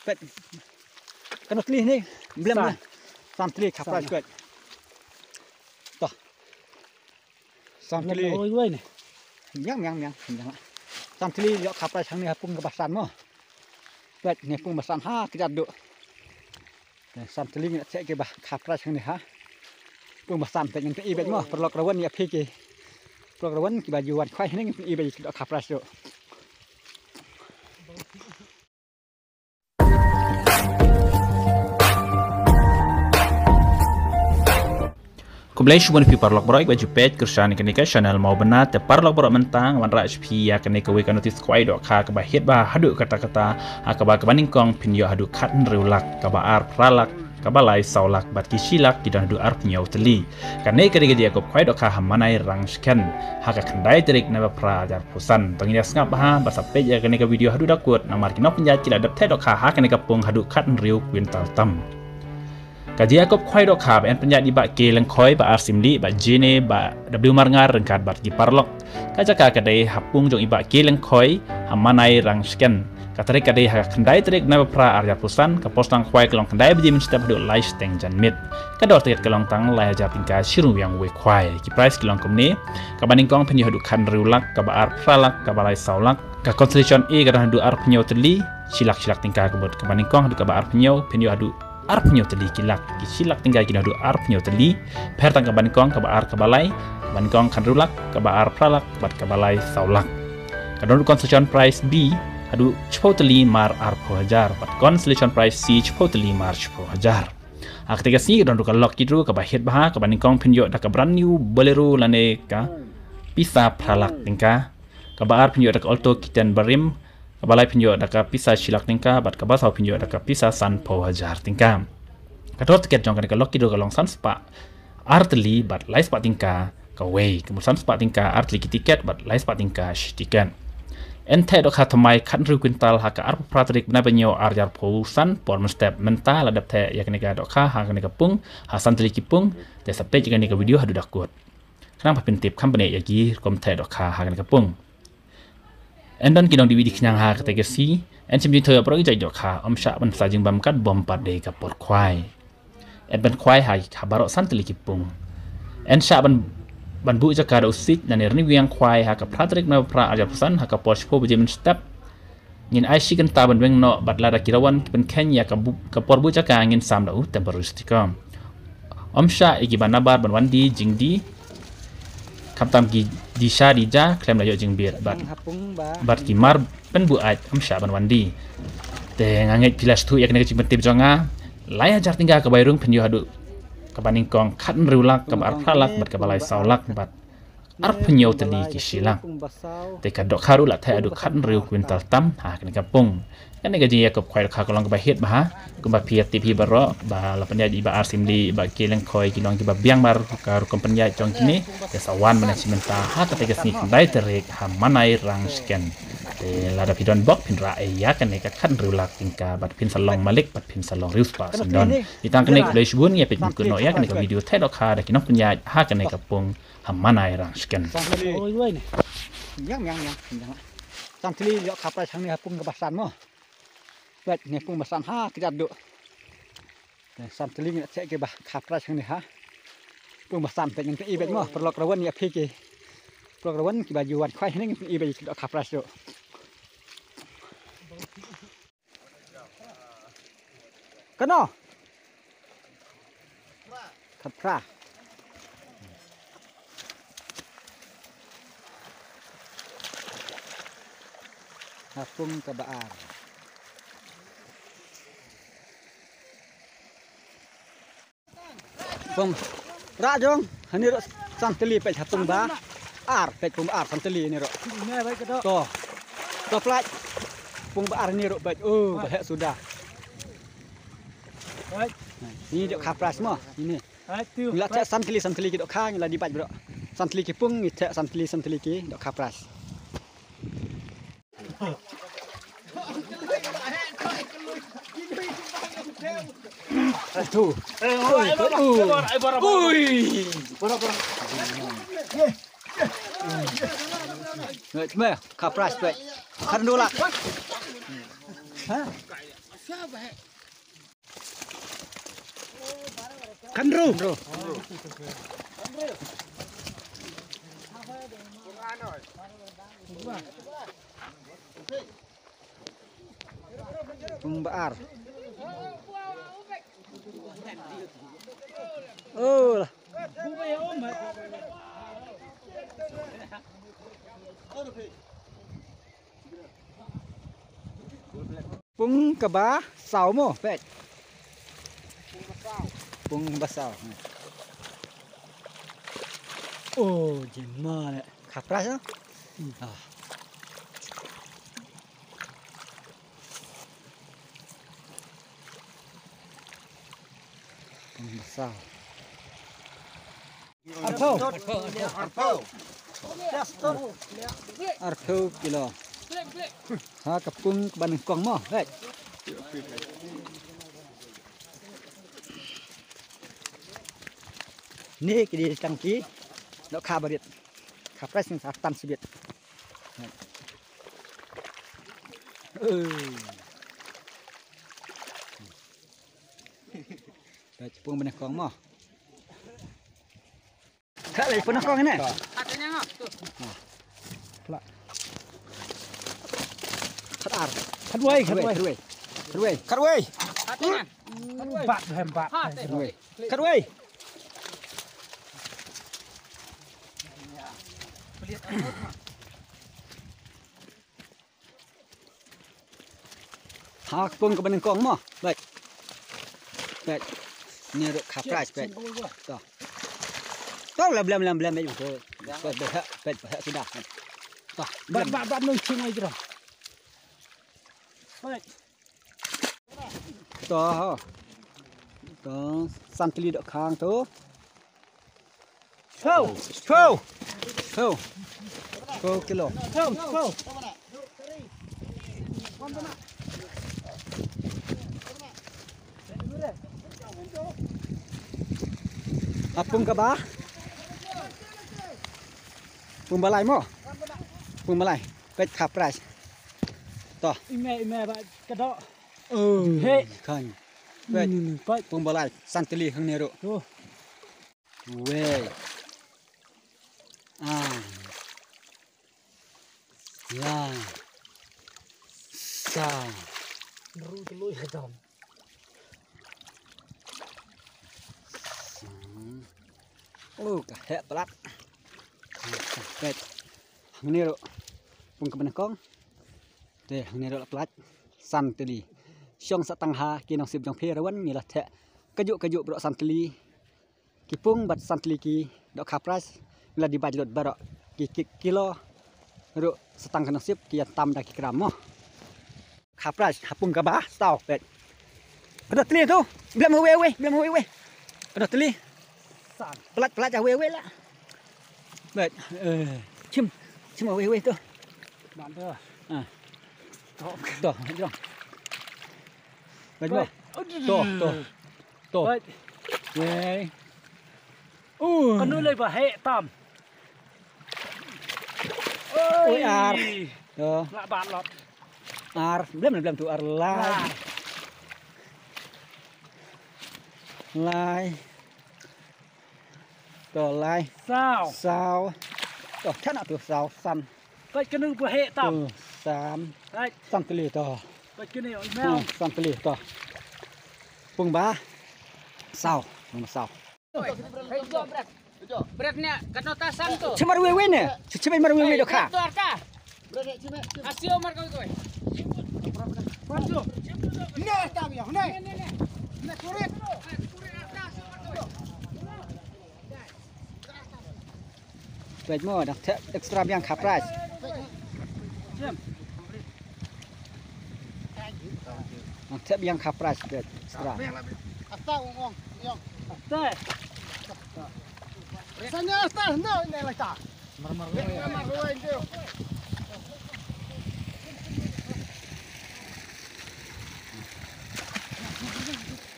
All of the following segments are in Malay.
เป็ดกันนกลีนี่เบลมนะสามทะเลขับไปเป็ดต่อสามทะเลโอ้ยเว้ยนี่ยังสามทะเลเยอะขับไปทางนี้ปุ่งกระบะสันมั้งเป็ดเนี่ยปุ่งกระบะสัน5กิโลดูสามทะเลเนี่ยเจ๊กระบะขับไปทางนี้ฮะปุ่งกระบะสันเป็ดยังเป็นอีเป็ดมั้งปลอกระวันเนี่ยพี่กี่ปลอกระวันกี่บาทอยู่วันควายนี่เป็นอีเป็ดขับไปดูKembali semua di parlok beroi baju page kerjaan kenika channel mau benar te parlok beroi mentang wan raj pia kenika we notis kwai dok kha ka ba het ba hadu kata-kata akaba ka baning kong pinyo hadu khat nriulak ka ba ar pralak ka ba lai saulak bat kisilak ki dan hadu ar pinyo teli kane kenika dia ko kwai dok kha hamanai rang scan haka khandai terik na ba pra jar pusan tongnya ngap ha ba sape ya kenika video hadu dakut namar kinop penjat kila dap te dok kha ha kenika pung hadu khat nriu kwintal tam Kajian kop khoi dok khab en penjat di bak keleng khoi ba arsimli ba jene ba w marngar rengkat bar di parlok kajaka kadai hapung jong ibak keleng khoi hamanai rang scan katare kadai ha khandai trek na pra arya pusan ka postang khoi kelong khandai bi min step do lai steng jan mit kador tet kelong tang lai ja pingka shiru yang we khoi ki price kelong komni ka baning kong penyo hadu khan riulak ka ba ar pralak ka ba lai saulak ka constellation e ka hadu ar penyo teli silak tingka kebut ka baning kong hadu ka ba ar penyo hadu ar penyo teli kilak kisilak tinggal kina du ar penyo teli per tang kaban kong kaba ar kabalai kaban kong kandrulak kaba ar pralak bat kabalai saulak kadon constellation price B adu chpo teli mar ar hajar bat constellation price C chpo teli mar chpo hajar ketika si kadon du kalok kidru kaba het bah kaban kong penyo dak brand new bolero lane ka pisa pralak tingka kaba ar penyo dak alto kiten barim kabalai pinjo daka pisa silak tingka bat kabasau pinjo daka pisa san po hajar tingka kadot tiket jong kan kalok kido kalong san spa artli bat lai spa tingka ka wei kemudian spa tingka artli tiket bat lai spa tingka tiket ente dok hatamai kan ru kwintal haka ar pratrik na penyo arjar po san por step mental adap te ya kenika dok ha kenika pung hasan tli kipung te sape kenika video hadu dakut kenapa pintip company yagi kom te dok ha kenika pung Endan kidong diwidi kenyang ha ketika si en sim dithoy pro jai dok ha sya ban sajing bam kat bom pat de ka por khwai en ban khwai ha khabaro san teli kipung en sya ban bu jaka do sit nan erni wiang khwai ha ka pratrik na pra aja pesan ha ka por spo bejem step ngin ai sikan ta ban weng no bat la da kirawan ben kenya ka por bu jaka ngin sam da temporary sya igi ban nabar ban wandi jingdi kaptam ki disha dija klem layo jing bir bat ki mar pen bu aj sya ban wandi te nganget pilas tu yak ne ki mentip jonga lai ajar tinggal ke bayrung penyo hadu ke baning kong khat nriulak ke ar phalak bat ke balai saulak bat ar penyo teli ki silak te ka dok haru la the adu khat nriu kwintal tam ha kene kapung kan ne gaji yakop khoi kha kolong ke bahit bah kumba pia tv baro ba la penya di ba arsimli ba keleng khoi kilong ki ba biang mar ka kompenya jong kini te sawan management ta ha ka te sni dai terek ha manai rang scan te la da pidon bok pin ra ya kan ne ka khan riulak tingka bat pin salong malik bat pin salong rius pa sandon itang kene leis bun ya pin kuno ya kan ka video te dok ha da kinong penya ha kan ne ka pung ha manai rang scan oi oi ni yang sam tli yo khap ra thang ni pung ka basan moเป็ดเนี่ยปุ่งมาสั่น5กิโลดูสามทะเลเนี่ยเจ๊กบ่าขับราชนี่ฮะปุ่งมาสั่นเป็ดยังเป็นอีเบ็ดมั้งปลอกระวันเนี่ยพี่กี่ปลอกระวันกี่บาทอยู่วันควายนี่เป็นอีเบ็ดขับราชดูกันเนาะขับพระปุ่งกระบะpum rajong hani ro santeli pe hatung ba ar pe pum ar santeli ni ro to plaj pum ba ar ni ro pe ba he sudah ni dok kapras mo ini la cek santeli ki dok khang la di baj bro santeli ki pung ni cek santeli ki dok kapras tu, cuma kapras baik, kan dulu lah, Kanru. Pembaar. Oh lah. Pung kebah sao mo, pet. Pung basau. Oh, gimana? Kapras ya? Ah. Pung basau. Arthau kilo. Ha kapung kebaneng kong mo, pet. Ni kidi tangki dok kabarit kapres yang satan sebit dah cepung benih kong mo kak lagi benih kong ini Katanya ngap tuh. kelak ketar kedua Katanya. Bạc hèm bạc. kedua ha pung ke benih kong mo baik ni dok kapres baik Tahu lah belam itu. Pet sudah. Tah, Bạc nung chung ai kira. Baik. toh. Toh, santli dok khang tu. Kau kilo. Kau. Apung ke bah? Pung balai mo? Pung balai. Pet kapras. Toh. Ime bạc cái đó. Hey, kan. Pet Baik. pung balai santli hang nero. Tuh. Weh. Ah. Ya. Sa. Ru tului hedam. Oh, kahek pelat. Pet. Hang nero. Pung ke benih kong. Deh, hang nero pelat. Santli. Siong satangha kinong sip jong perawan ngilah te. Kajuk bro santli. Kipung bat santli ki dok kapras ngilah di bajlot barok ki kilo. Ru setang kinong sip ki tam dak gram mo. Kapras hapung ke bah tau pet. Pedot teli tu. Belam wewe. Pedot teli. San. Pelat jah wewe lah. Bet. Cim wewe tu. Bạn đưa. Ah. Toh, jom. Baik. Toh. Baik. Weh. Kan nuôi vào hệ tam. Oi ar. Toh. Lại bạn lọt. Ar. Belam tu ar lai. Lai. Toh lai. Sao. Toh chắc nak tu sao san. Baik kan nuôi vào hệ tam. Sam. Baik. Santli toh. Baik cái này email. Santli toh. Pung ba. Sao. Nama sao. Beratnya kena tasan tuh. Cemar wewe ne. Cemar mar wewe dok ha. Tuh arka. Asio mar kau tuh. Masuk. Baik mo dah ekstra yang kapras. Nak yang kapras ekstra. Đây.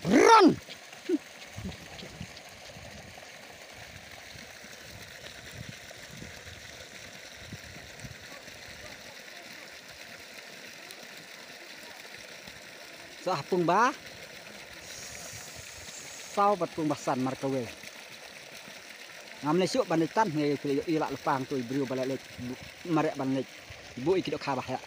Run. Sah pung ba. Sau bat pung basan markawe. Ngam le syuk ban tan nge ilak lepang tu beriu balek marek ban le. Bu ikidok khabah ya.